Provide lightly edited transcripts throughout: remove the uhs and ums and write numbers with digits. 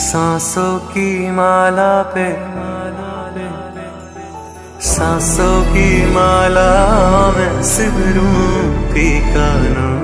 सांसों की माला पे, सांसों की माला में सिमरूं पी का नाम।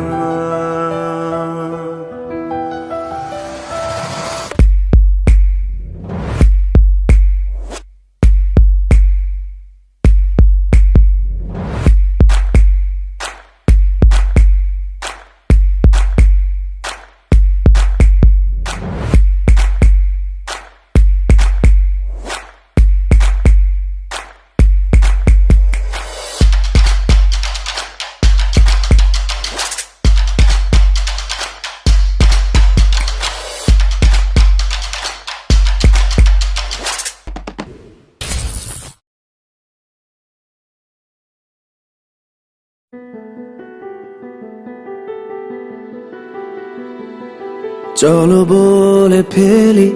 চলো বলে ফেলি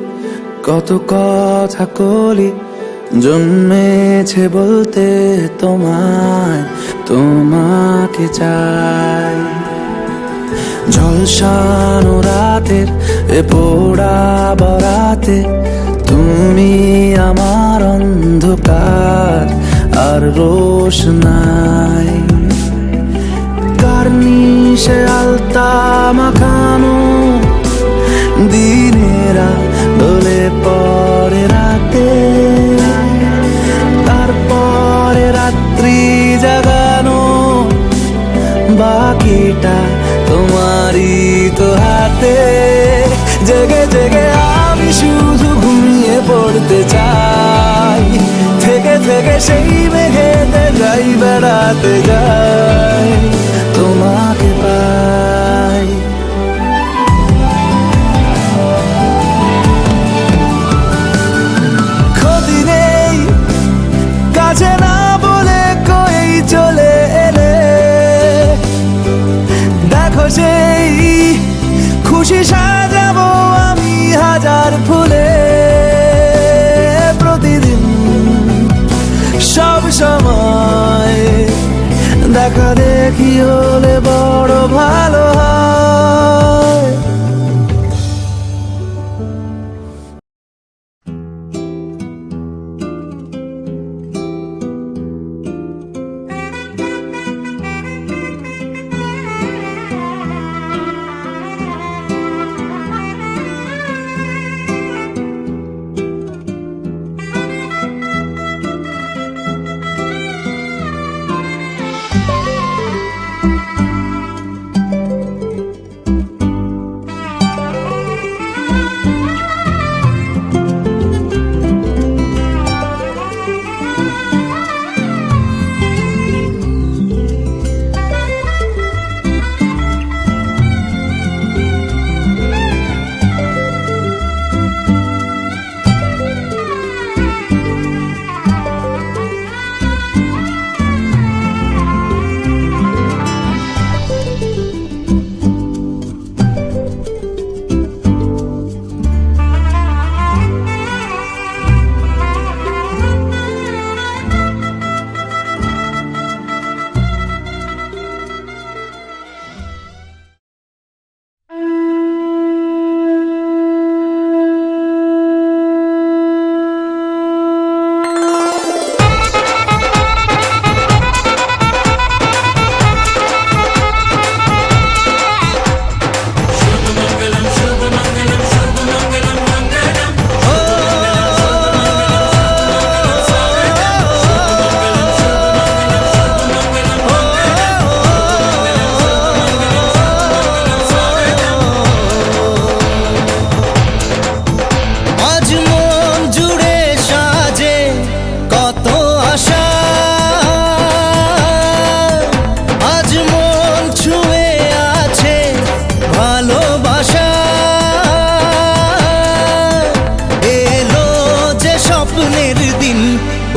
কত কথা কলি, জন্মেছে বলতে তোমায়, তোমাকে চাই। ঝলসানো রাতের এ পোড়া বরাতে তুমি আমার অন্ধকার আর রোশনাই। কার্নিশে আলতা মাখানো দিনেরা দোলে পরে রাতে, তারপরে রাত্রি জাগানো বাকিটা তোমারই তো হাতে। জেগে জেগে আমি শুধু ঘুমিয়ে পড়তে চাই, থেকে থেকে সেই মেঘেতে যাই বেড়াতে যাই, তোমাকে পাই। ক্ষতি নেই কাছে না বলে কই চলে এলে, দেখো সেই খুশি সাজাবো আমি হাজার ফুলে। প্রতিদিন সব সময় দেখা দেখি হলে বড় ভালো হয়।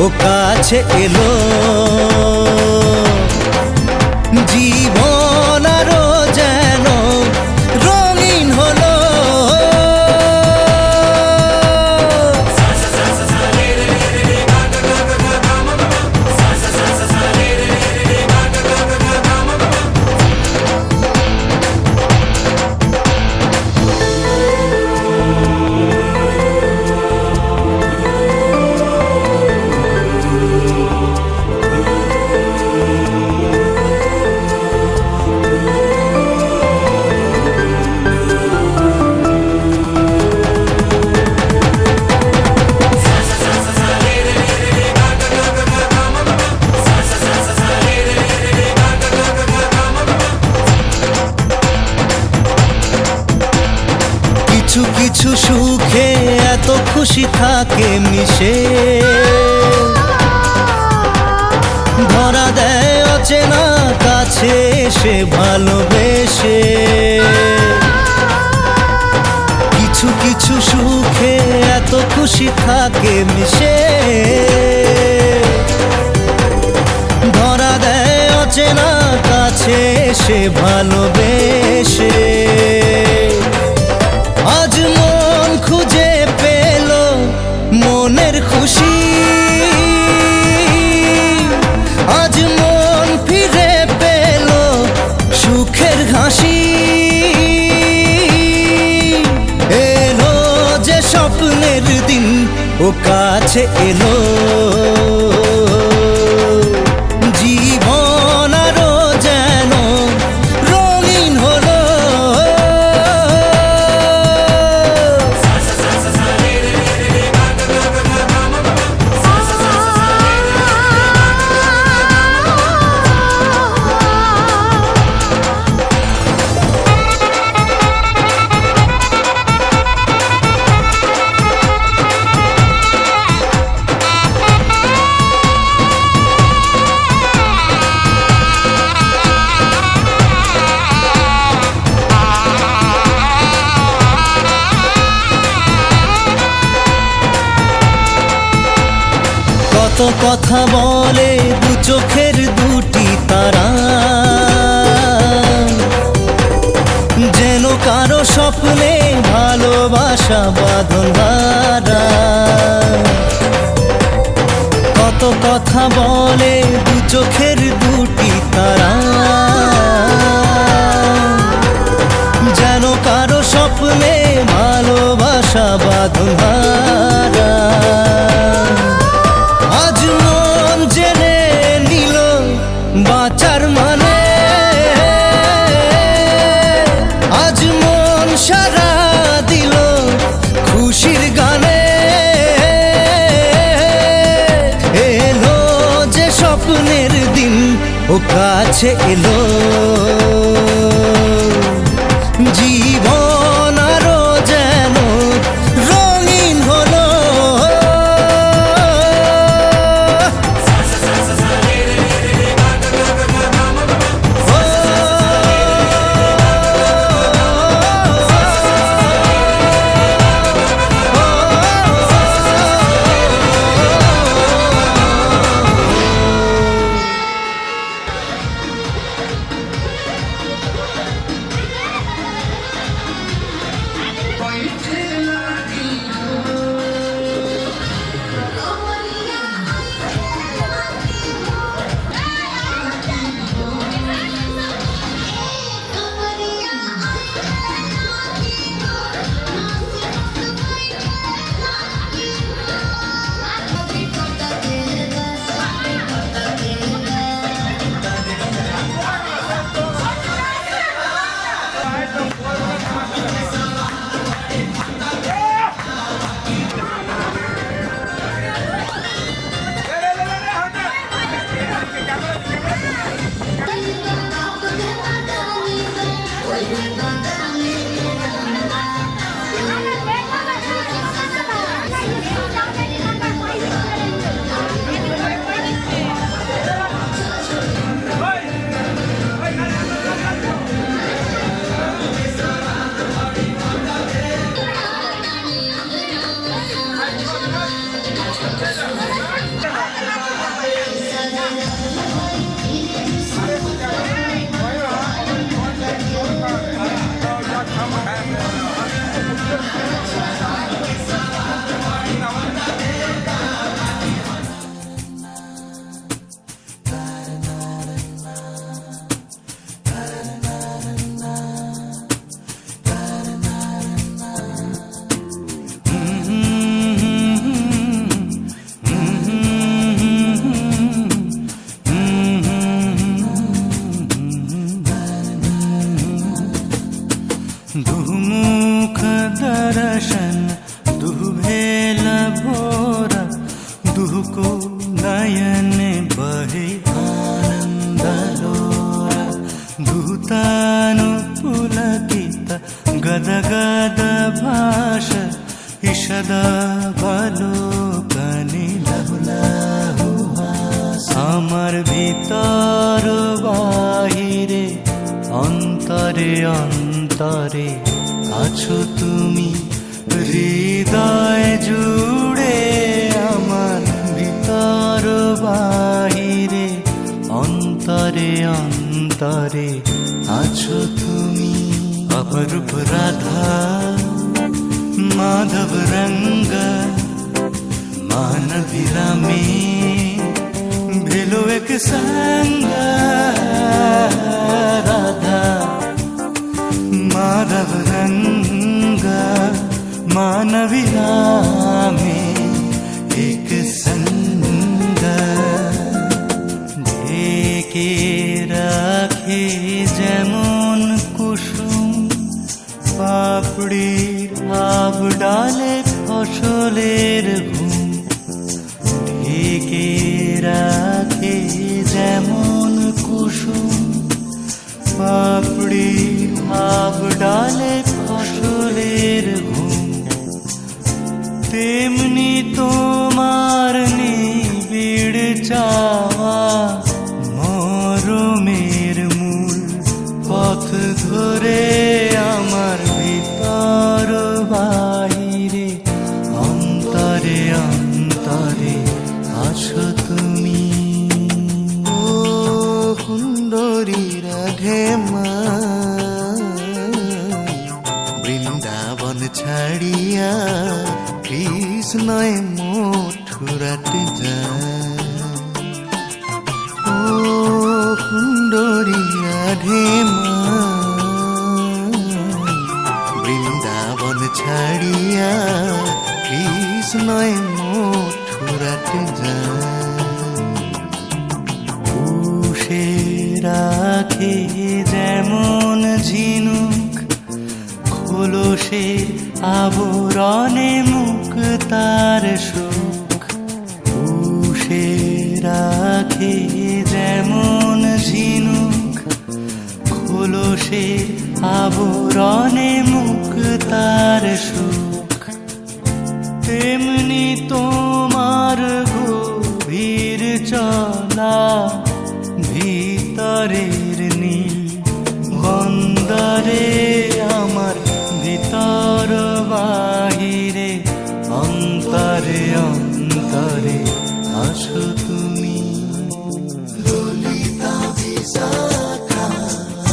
ও কাছে এলো, জীবন আরো যেন রঙিন হলো। কিছু কিছু সুখে এত খুশি থাকে মিশে, ধরা দেয় অচেনা কাছে এসে ভালোবেসে। কিছু কিছু সুখে এত খুশি থাকে মিশে, ধরা দেয় অচেনা কাছে এসে ভালোবেসে। আজ মন খুঁজে পেল মনের খুশি, আজ মন ফিরে পেল সুখের হাসি। এলো যে স্বপ্নের দিন ও কাছে এলো, জীবন আরো যেন রঙিন হলো। কত কথা বলে দু চোখের দুটি তারা, যেন কারো স্বপ্নে ভালোবাসা বাঁধন হারা। কত কথা বলে দু চোখের দুটি তারা, যেন কারো স্বপ্নে ভালোবাসা বাঁধন হারা। আজ মন জেনে নিল বাঁচার মানে, আজ মন সারা দিল খুশির গানে। এলো যে স্বপ্নের দিন ও কাছে এলো, জীবন আরো যেন রঙিন হলো। दुःखको नयन बहे आनन्दलोरा भूतानु पुलकित গদ গদ ভাষা ইশদা বালুকানি লাহুলাহু হাস আমার ভিতর বাহিরে অন্তরে অন্তরে আছো তুমি হৃদয় জুড়ে আমার ভিতর বাহিরে অন্তরে অন্তরে আছো তুমি অপরূপ রাধা माधव रंग मानवीरा में भेलो एक संग राधा माधव रंग मानवीरा में एक संग ढेके राखे जेमन कुसुम পাপড়ির আব ডালে ফসলের ঘুম ঢেকে রাখে যেমন কুসুম পাপড়ির আব ডালে ফসলের ঘুম তেমনি তোমার নিবিড় চাওয়া মরমের মূল পথ ধরে আমার ভিতর বাহিরে অন্তরে অন্তরে আছো তুমি ও সুন্দরী রাধে মা বৃন্দাবন ছাড়িয়া কৃষ্ণয় মথুরাতে যায় ও সুন্দরী রাধে মা বৃন্দাবন ছাড়িয়া কৃষ্ণয় মথুরাতে যায় পুষে রাখে যেমন ঝিনুক খোলসে আবরণে মুখ তার সুখ পুষে রাখে যেমন ঝিনুক খোলসে আবরণে মুখ তার সুখ তেমনি তোমার গভীর চলা ভিতরের নীল বন্দরে আমার ভিতর বাহিরে অন্তরে অন্তরে আসো তুমি ললিতা বিশাখা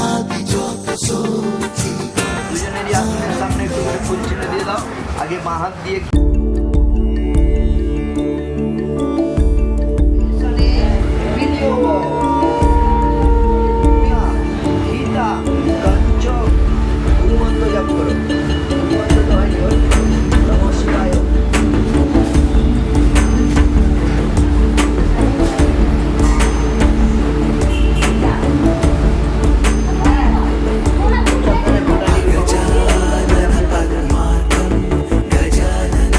আদি যত সখী দুজনেরই আসনের সামনে একটু করে ফুল ছিঁড়ে দিয়ে দাও আগে বাঁ হাত দিয়ে গীতা কাঞ্চ হনুমন্ত জপ করো হনুমন্ত দোহাই করো নমস্কার गजानन पद्मार्कं गजानन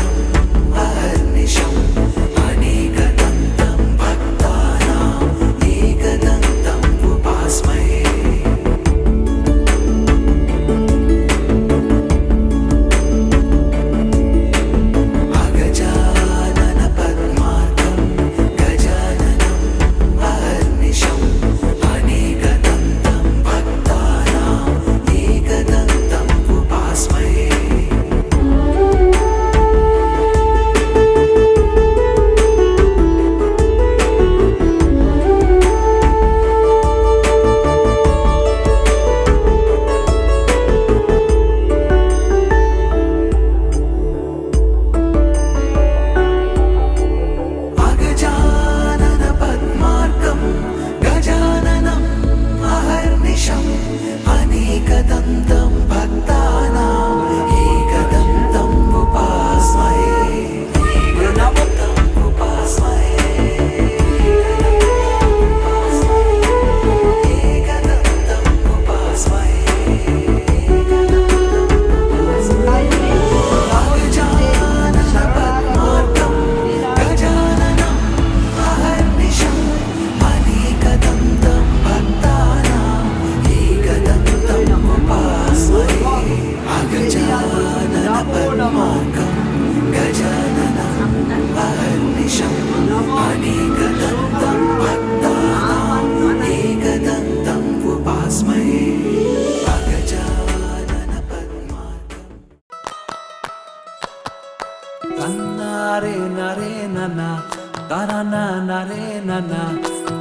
তারা না না রে না না,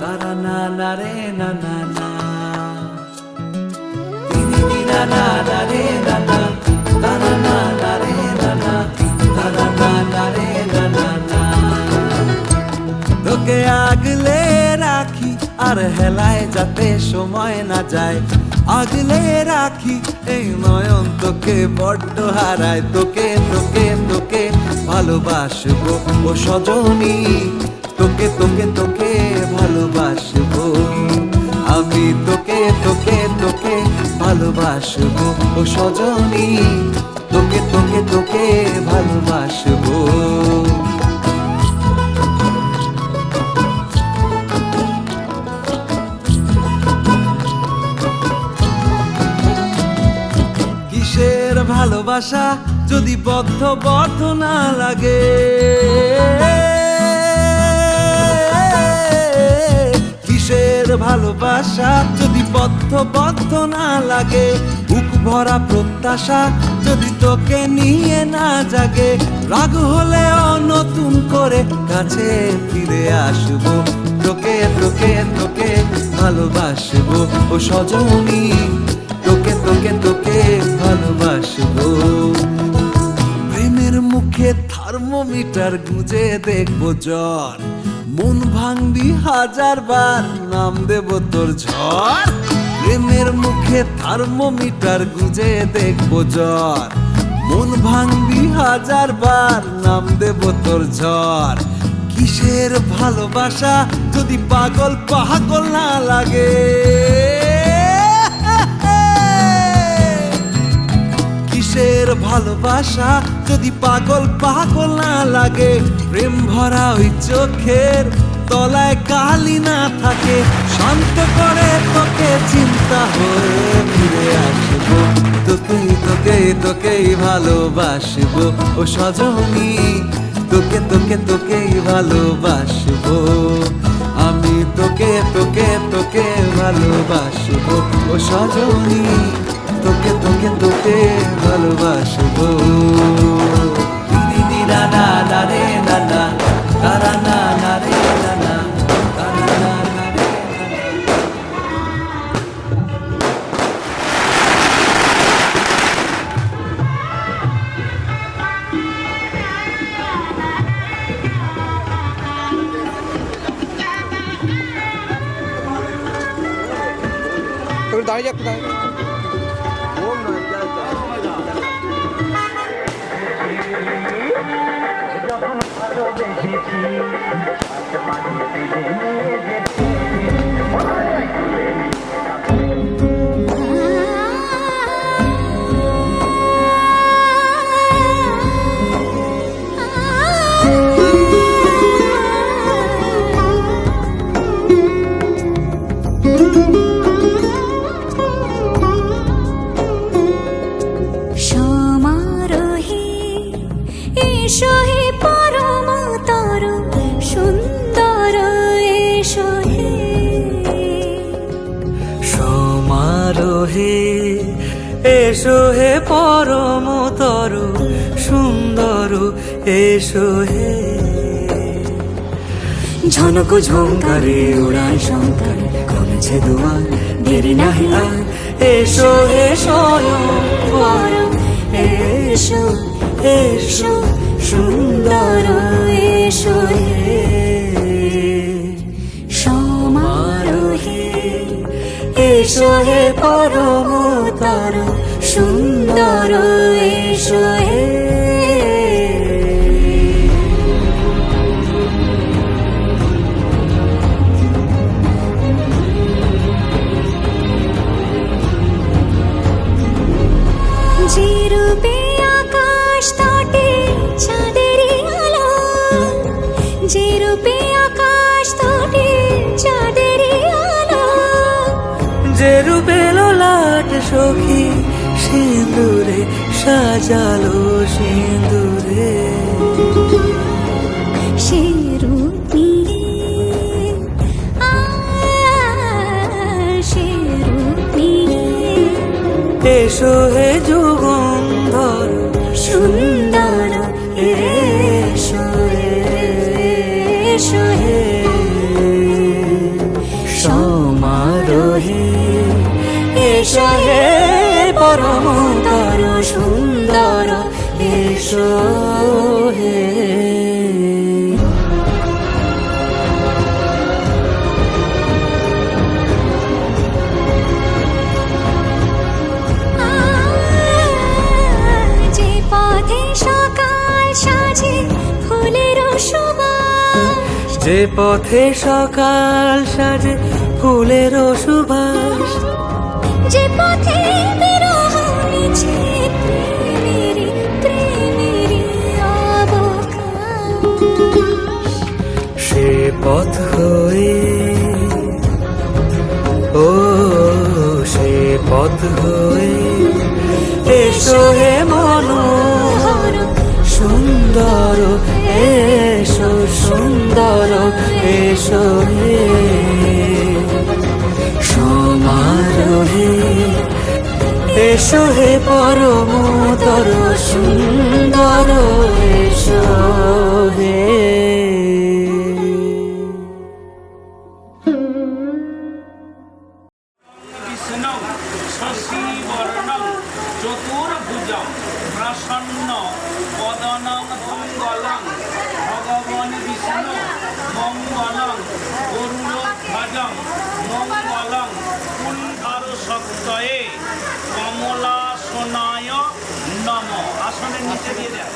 তারা না না রে না না না, তিরি না না না রে না না, তারা না না রে না না, তারা না না রে না না না। তোকে আগলে রাখি আর হেলায় যাতে সময় না যায়, আগলে রাখি এই নয়ন তোকে বড্ড হারায়। তোকে তোকে তোকে ভালোবাসবো ও সজনী, তোকে তোকে তোকে ভালোবাসবো আমি, তোকে তোকে তোকে ভালোবাসবো ও সজনী, তোকে তোকে তোকে ভালোবাসবো। কিসের ভালোবাসা যদি বদ্ধ বদ্ধ না লাগে, কিসের ভালোবাসা যদি বদ্ধ বদ্ধ না লাগে, বুক ভরা প্রত্যাশা যদি তোকে নিয়ে না জাগে, রাগ হলেও নতুন করে কাছে ফিরে আসবো, তোকে তোকে তোকে ভালোবাসবো ও সজনী, তোকে তোকে তোকে ভালোবাসবো। প্রেমের মুখে থার্মোমিটার গুঁজে দেখবো জ্বর, মন ভাঙবি হাজার বার নাম দেব তোর ঝড়। প্রেমের মুখে থার্মোমিটার গুঁজে দেখবো জ্বর, মন ভাঙবি হাজার বার নাম দেব তোর ঝড়। কিসের ভালোবাসা যদি পাগল পাগল না লাগে, কিসের ভালোবাসা যদি পাগল পাগল না লাগে, প্রেম ভরা ওই চোখের তলায় কালি না থাকে, শান্ত করে তোকে চিন্তা হয়ে ফিরে আসবো, তোকেই তোকেই তোকেই ভালোবাসবো ও সজনী, তোকে তোকে তোকেই ভালোবাসবো আমি, তোকে তোকে তোকে ভালোবাসবো ও সজনী, তোকে তোকে তোকে ভালোবাসবো। দিদি না না না রে না না, তারা না না রে না না, তারা না না রে না না। একটু দাঁড়িয়ে যাক, দাঁড়িয়ে এসো হে পরমতর সুন্দর, এসো হে ঝনক ঝঙ্কারে উড়ায় শঙ্কর, খুলছে দুয়ার দেরি নাহি আর, এসো হে স্বয়ং এসো এসো সুন্দর, এসো হে সমারোহে, এসো হে পরমতর সুন্দর, এসো হে। যে রূপে আকাশ তটে চাঁদেরই আলো, যে রূপে আকাশ তটে চাঁদেরই আলো, যে রূপে ললাট সখী সিঁদুরে সাজালো সিঁদুরে, সে রূপ নিয়ে সে রূপ নিয়ে, এসো হে যুগন্ধর সুন্দর, এসো এসো এসো হে পরমতর সুন্দর এসো হে। যে পথে সকাল সাজে ফুলের সুবাস, যে পথে সকাল সাজে ফুলের সুবাস, যে পথে বিরহ মিছে প্রেমেরই প্রেমেরই অবকাশ, সে পথ হয়ে ও সে পথ হয়ে এসো হে মনোহর সুন্দর এসো সুন্দর এসো হে সমারোহে এসো হে পরমতর সুন্দর এসো হে। কৃষ্ণ শশীবর্ণং চতুর্ভুজং প্রসন্ন বদনং মঙ্গলং ভগবান বিষ্ণু মঙ্গলং গরুড়ধ্বজং মঙ্গলং কুণ্ঠার শক্তয়ে কমলাসনায় নম। আসনের নিচে দিয়ে দেয়